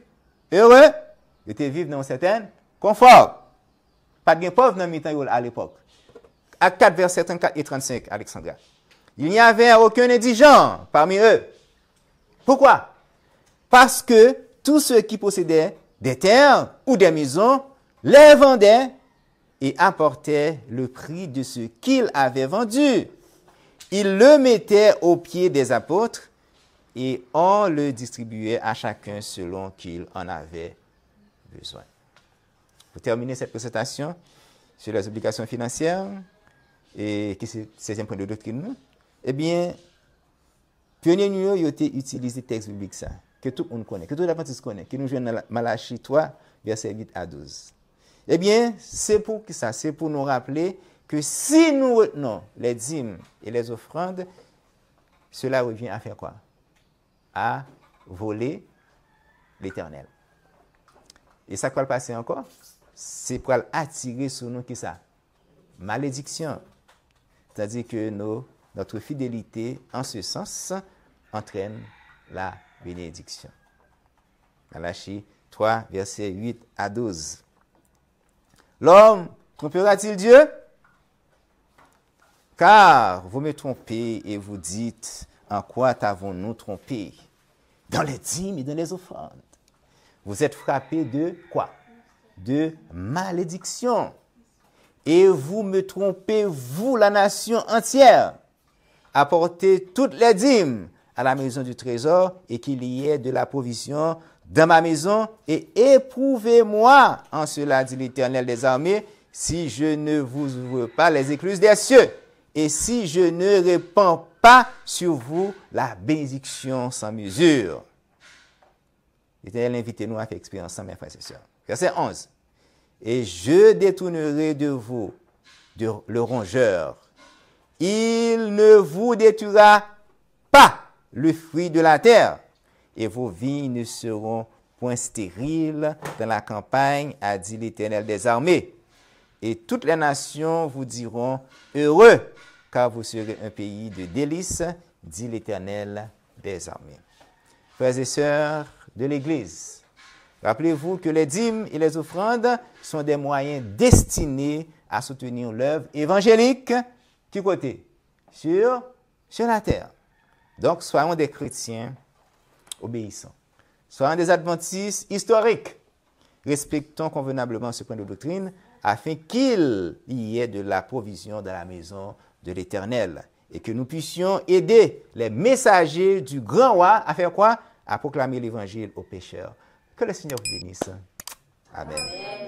heureux, était vivre dans un certain confort. Pas de pauvres dans le temps à l'époque. Acte 4, versets 34 et 35, Alexandra. Il n'y avait aucun indigent parmi eux. Pourquoi? Parce que tous ceux qui possédaient des terres ou des maisons les vendaient et apportaient le prix de ce qu'ils avaient vendu. Ils le mettaient aux pieds des apôtres et on le distribuait à chacun selon qu'il en avait besoin. Pour terminer cette présentation sur les obligations financières, et qui est le 16e point de doctrine, eh bien, pionnier nous a utilisé le texte biblique ça, que tout le monde connaît, que tout l'Adventiste connaît, que nous jouons dans Malachie 3, versets 8 à 12. Eh bien, c'est pour ça, c'est pour nous rappeler que si nous retenons les dîmes et les offrandes, cela revient à faire quoi? À voler l'Éternel. Et ça, quoi le passer encore? C'est pour attirer sur nous qui ça? Malédiction. C'est-à-dire que notre fidélité, en ce sens, entraîne la bénédiction. Malachie 3, versets 8 à 12. L'homme trompera-t-il Dieu? Car vous me trompez et vous dites, en quoi t'avons-nous trompé? Dans les dîmes et dans les offrandes. Vous êtes frappés de quoi? De malédiction. Et vous me trompez, vous, la nation entière. Apportez toutes les dîmes à la maison du trésor et qu'il y ait de la provision dans ma maison et éprouvez-moi en cela, dit l'Éternel des armées, si je ne vous ouvre pas les écluses des cieux et si je ne répands pas sur vous la bénédiction sans mesure. L'Éternel invite-nous à faire expérience, mes frères et sœurs. Verset 11. Et je détournerai de vous le rongeur. Il ne vous détruira pas le fruit de la terre, et vos vignes ne seront point stériles dans la campagne, a dit l'Éternel des armées. Et toutes les nations vous diront heureux, car vous serez un pays de délices, dit l'Éternel des armées. Frères et sœurs de l'Église, rappelez-vous que les dîmes et les offrandes sont des moyens destinés à soutenir l'œuvre évangélique, qui côté? Sur la terre. Donc, soyons des chrétiens obéissants. Soyons des adventistes historiques. Respectons convenablement ce point de doctrine afin qu'il y ait de la provision dans la maison de l'Éternel et que nous puissions aider les messagers du grand roi à faire quoi? À proclamer l'évangile aux pécheurs. Que le Seigneur vous bénisse. Amen.